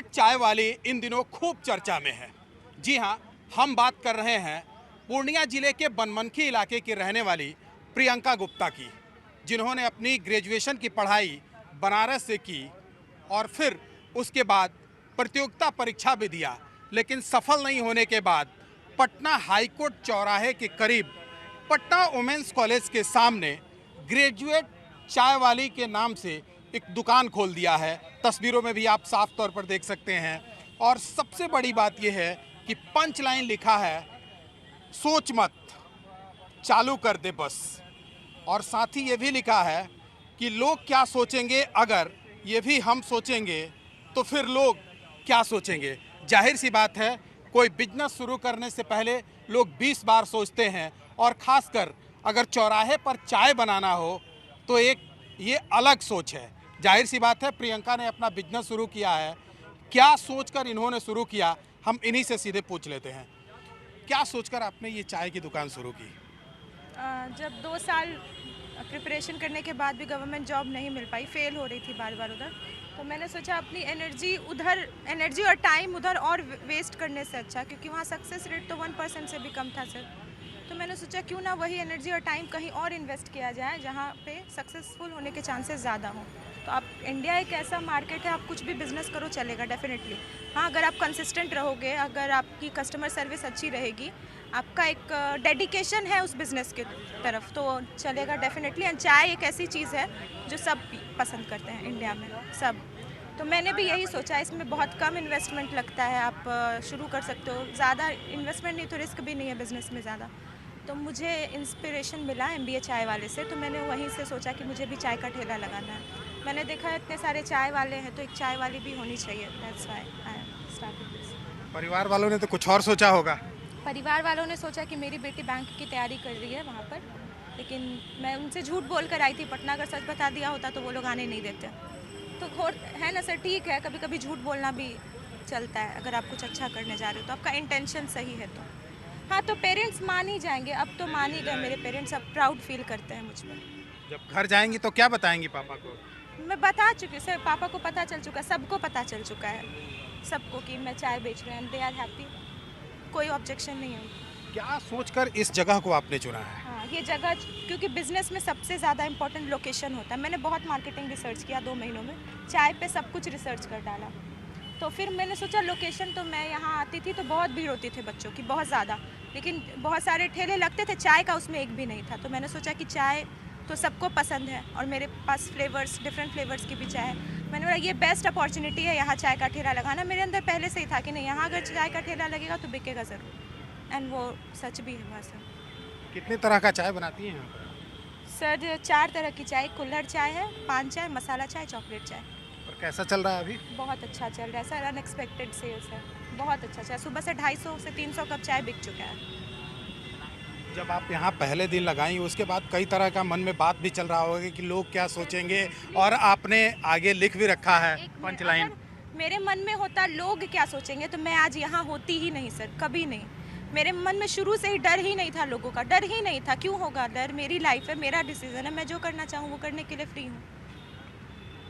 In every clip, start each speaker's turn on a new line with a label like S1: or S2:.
S1: Graduate चाय वाली इन दिनों खूब चर्चा में है। जी हाँ, हम बात कर रहे हैं पूर्णिया जिले के बनमनखी इलाके की रहने वाली प्रियंका गुप्ता की, जिन्होंने अपनी ग्रेजुएशन की पढ़ाई बनारस से की और फिर उसके बाद प्रतियोगिता परीक्षा भी दिया, लेकिन सफल नहीं होने के बाद पटना हाईकोर्ट चौराहे के करीब पटना वुमेंस कॉलेज के सामने ग्रेजुएट चाय वाली के नाम से एक दुकान खोल दिया है। तस्वीरों में भी आप साफ तौर पर देख सकते हैं। और सबसे बड़ी बात यह है कि पंच लाइन लिखा है, सोच मत चालू कर दे बस। और साथ ही ये भी लिखा है कि लोग क्या सोचेंगे, अगर ये भी हम सोचेंगे तो फिर लोग क्या सोचेंगे। जाहिर सी बात है, कोई बिजनेस शुरू करने से पहले लोग 20 बार सोचते हैं, और ख़ासकर अगर चौराहे पर चाय बनाना हो तो एक ये अलग सोच है। जाहिर सी बात है, प्रियंका ने अपना बिजनेस शुरू किया है। क्या सोचकर इन्होंने शुरू किया, हम इन्हीं से सीधे पूछ लेते हैं। क्या सोचकर आपने ये चाय की दुकान शुरू की?
S2: जब 2 साल प्रिपरेशन करने के बाद भी गवर्नमेंट जॉब नहीं मिल पाई, फेल हो रही थी बार बार उधर, तो मैंने सोचा अपनी एनर्जी और टाइम उधर और वेस्ट करने से अच्छा, क्योंकि वहाँ सक्सेस रेट तो 1% से भी कम था सर। तो मैंने सोचा क्यों ना वही एनर्जी और टाइम कहीं और इन्वेस्ट किया जाए जहाँ पे सक्सेसफुल होने के चांसेस ज़्यादा हों। तो आप, इंडिया एक ऐसा मार्केट है, आप कुछ भी बिजनेस करो चलेगा डेफिनेटली। हाँ, अगर आप कंसिस्टेंट रहोगे, अगर आपकी कस्टमर सर्विस अच्छी रहेगी, आपका एक डेडिकेशन है उस बिज़नेस के तरफ, तो चलेगा डेफिनेटली। एंड चाय एक ऐसी चीज़ है जो सब पसंद करते हैं इंडिया में, सब। तो मैंने भी यही सोचा, इसमें बहुत कम इन्वेस्टमेंट लगता है, आप शुरू कर सकते हो। ज़्यादा इन्वेस्टमेंट नहीं तो रिस्क भी नहीं है बिज़नेस में ज़्यादा। तो मुझे इंस्पिरेशन मिला MBA चाय वाले से, तो मैंने वहीं से सोचा कि मुझे भी चाय का ठेला लगाना है। मैंने देखा इतने सारे चाय वाले हैं, तो एक चाय वाली भी होनी चाहिए। That's why I am starting this.
S1: परिवार वालों ने तो कुछ और सोचा होगा।
S2: परिवार वालों ने सोचा कि मेरी बेटी बैंक की तैयारी कर रही है वहाँ पर, लेकिन मैं उनसे झूठ बोल कर आई थी पटना। अगर सच बता दिया होता तो वो लोग आने नहीं देते। तो है ना सर, ठीक है, कभी कभी झूठ बोलना भी चलता है अगर आप कुछ अच्छा करने जा रहे हो तो, आपका इंटेंशन सही है तो। हाँ, तो पेरेंट्स मान ही जाएंगे, अब तो मान ही गए मेरे पेरेंट्स, अब प्राउड फील करते हैं मुझ पर।
S1: जब घर जाएंगी तो क्या बताएंगी पापा को?
S2: मैं बता चुकी सर, पापा को पता चल चुका, सबको पता चल चुका है, सबको, कि मैं चाय बेच रही हूँ। दे आर हैप्पी, कोई ऑब्जेक्शन नहीं है।
S1: क्या सोचकर इस जगह को आपने चुना है?
S2: हाँ, ये जगह, क्योंकि बिजनेस में सबसे ज़्यादा इंपॉर्टेंट लोकेशन होता है। मैंने बहुत मार्केटिंग रिसर्च किया 2 महीनों में, चाय पे सब कुछ रिसर्च कर डाला। तो फिर मैंने सोचा लोकेशन, तो मैं यहाँ आती थी तो बहुत भीड़ होती थी बच्चों की, बहुत ज़्यादा, लेकिन बहुत सारे ठेले लगते थे, चाय का उसमें एक भी नहीं था। तो मैंने सोचा कि चाय तो सबको पसंद है और मेरे पास फ्लेवर्स, डिफरेंट फ्लेवर्स की भी चाय है। मैंने बोला ये बेस्ट अपॉर्चुनिटी है यहाँ चाय का ठेला लगाना। मेरे अंदर पहले से ही था कि नहीं, यहाँ अगर चाय का ठेला लगेगा तो बिकेगा ज़रूर। एंड वो सच भी है वहाँ से।
S1: कितने तरह का चाय बनाती हैं यहाँ पर?
S2: सर 4 तरह की चाय, कुल्हड़ चाय है, पान चाय, मसाला चाय, चॉकलेट चाय।
S1: और कैसा चल रहा है अभी?
S2: बहुत अच्छा चल रहा है सर, अनएक्सपेक्टेड सेल्स है, बहुत अच्छा चाय। सुबह से 250 से 300 कप चाय बिक चुका है।
S1: जब आप यहाँ पहले दिन लगाई, उसके बाद कई तरह का मन में बात भी चल रहा होगा कि लोग क्या सोचेंगे, और आपने आगे लिख भी रखा है पंच लाइन।
S2: मेरे मन में होता लोग क्या सोचेंगे तो मैं आज यहाँ होती ही नहीं सर, कभी नहीं। मेरे मन में शुरू से ही डर ही नहीं था, लोगों का डर ही नहीं था। क्यों होगा डर? मेरी लाइफ है, मेरा डिसीजन है, मैं जो करना चाहूँ वो करने के लिए फ्री हूँ,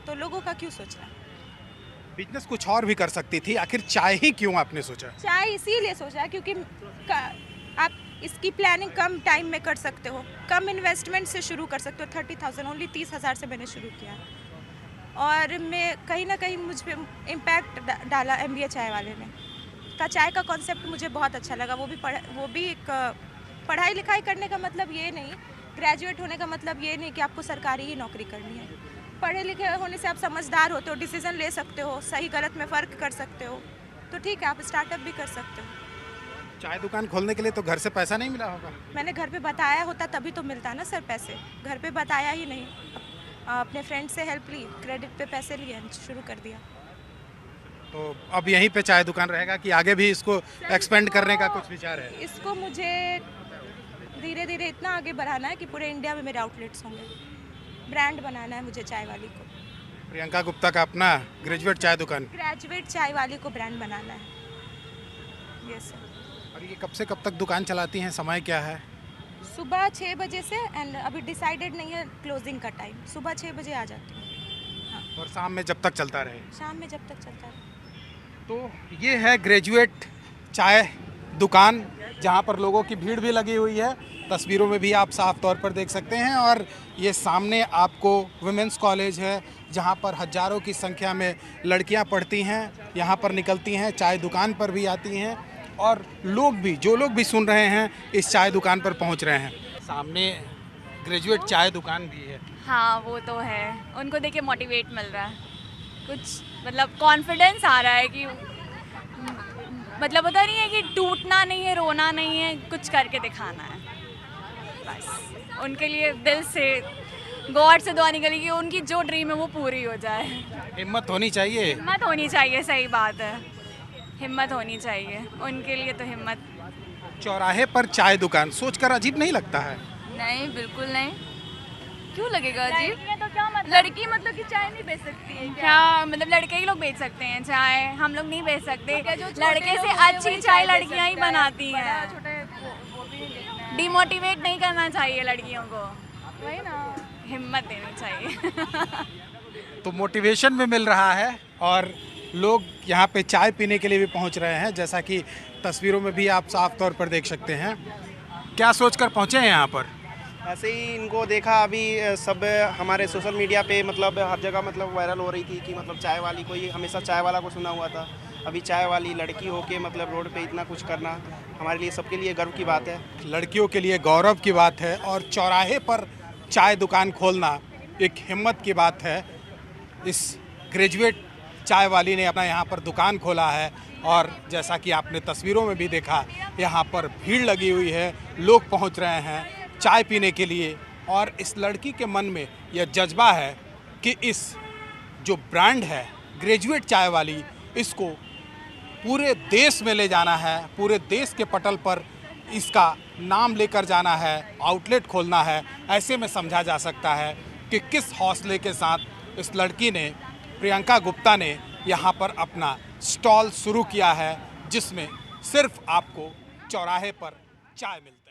S2: तो लोगों का क्यों सोचना।
S1: बिजनेस कुछ और भी कर सकती थी, आखिर चाय ही क्यों आपने सोचा?
S2: चाय इसीलिए सोचा क्योंकि आप इसकी प्लानिंग कम टाइम में कर सकते हो, कम इन्वेस्टमेंट से शुरू कर सकते हो। 30,000, ओनली 30,000 से मैंने शुरू किया। और मैं कहीं ना कहीं मुझ पर इम्पैक्ट डाला MBA चाय वाले ने। का चाय का कॉन्सेप्ट मुझे बहुत अच्छा लगा। वो भी एक पढ़ाई लिखाई करने का मतलब ये नहीं, ग्रेजुएट होने का मतलब ये नहीं कि आपको सरकारी ही नौकरी करनी है। पढ़े लिखे होने से आप समझदार होते हो, डिसीजन ले सकते हो, सही गलत में फ़र्क कर सकते हो, तो ठीक है, आप स्टार्टअप भी कर सकते हो।
S1: चाय दुकान खोलने के लिए तो घर से पैसा नहीं मिला होगा?
S2: मैंने घर पे बताया होता तभी तो मिलता ना सर पैसे, घर पे बताया ही नहीं। अपने फ्रेंड से हेल्प ली, क्रेडिट पे पैसे लिए, शुरू कर दिया।
S1: तो अब यहीं पे चाय दुकान रहेगा कि आगे भी इसको एक्सपेंड करने का कुछ विचार है?
S2: इसको मुझे धीरे धीरे इतना आगे बढ़ाना है कि पूरे इंडिया में मेरे आउटलेट्स होंगे। ब्रांड बनाना है मुझे चाय वाली को।
S1: प्रियंका गुप्ता का अपना ग्रेजुएट चाय दुकान,
S2: ग्रेजुएट चाय वाली को ब्रांड बनाना है। Yes sir.
S1: और ये कब से कब तक दुकान चलाती हैं, समय क्या है?
S2: सुबह 6 बजे से, एंड अभी डिसाइडेड नहीं है क्लोजिंग का टाइम। सुबह 6 बजे आ जाती हूँ।
S1: और शाम में जब तक चलता रहे?
S2: शाम में जब तक चलता है।
S1: तो ये है ग्रेजुएट चाय दुकान, जहाँ पर लोगों की भीड़ भी लगी हुई है। तस्वीरों में भी आप साफ तौर पर देख सकते हैं। और ये सामने आपको वुमेंस कॉलेज है, जहाँ पर हज़ारों की संख्या में लड़कियाँ पढ़ती हैं, यहाँ पर निकलती हैं, चाय दुकान पर भी आती हैं। और लोग भी, जो लोग भी सुन रहे हैं, इस चाय दुकान पर पहुँच रहे हैं। सामने ग्रेजुएट चाय दुकान भी है।
S3: हाँ वो तो है, उनको देख के मोटिवेट मिल रहा है, कुछ मतलब कॉन्फिडेंस आ रहा है कि मतलब पता नहीं है कि टूटना नहीं है, रोना नहीं है, कुछ करके दिखाना है बस। उनके लिए दिल से गॉड से दुआ निकली कि उनकी जो ड्रीम है वो पूरी हो जाए।
S1: हिम्मत होनी चाहिए।
S3: हिम्मत होनी चाहिए, सही बात है, हिम्मत होनी चाहिए उनके लिए तो हिम्मत।
S1: चौराहे पर चाय दुकान सोचकर अजीब नहीं लगता है?
S4: नहीं, बिल्कुल नहीं। क्यों लगेगा अजीब?
S3: लड़कियाँ तो क्या मतलब,
S4: लड़की मतलब कि चाय नहीं बेच सकती है
S3: क्या मतलब लड़के ही लोग बेच सकते हैं चाय, हम लोग नहीं बेच सकते।
S4: जो
S3: लड़के से अच्छी चाय लड़कियाँ ही बनाती हैं। डिमोटिवेट नहीं करना चाहिए लड़कियों को,
S4: वही ना,
S3: हिम्मत देनी चाहिए।
S1: तो मोटिवेशन भी मिल रहा है और लोग यहाँ पे चाय पीने के लिए भी पहुँच रहे हैं, जैसा कि तस्वीरों में भी आप साफ तौर पर देख सकते हैं। क्या सोचकर पहुँचे हैं यहाँ पर?
S5: ऐसे ही इनको देखा, अभी सब हमारे सोशल मीडिया पे मतलब हर जगह मतलब वायरल हो रही थी कि मतलब चाय वाली, कोई हमेशा चाय वाला को सुना हुआ था, अभी चाय वाली लड़की होके मतलब रोड पे इतना कुछ करना हमारे लिए, सबके लिए गर्व की बात है।
S1: लड़कियों के लिए गौरव की बात है और चौराहे पर चाय दुकान खोलना एक हिम्मत की बात है। इस ग्रेजुएट चाय वाली ने अपना यहाँ पर दुकान खोला है और जैसा कि आपने तस्वीरों में भी देखा, यहाँ पर भीड़ लगी हुई है, लोग पहुँच रहे हैं चाय पीने के लिए। और इस लड़की के मन में यह जज्बा है कि इस जो ब्रांड है ग्रेजुएट चाय वाली, इसको पूरे देश में ले जाना है, पूरे देश के पटल पर इसका नाम लेकर जाना है, आउटलेट खोलना है। ऐसे में समझा जा सकता है कि किस हौसले के साथ इस लड़की ने, प्रियंका गुप्ता ने, यहाँ पर अपना स्टॉल शुरू किया है, जिसमें सिर्फ आपको चौराहे पर चाय मिलती है।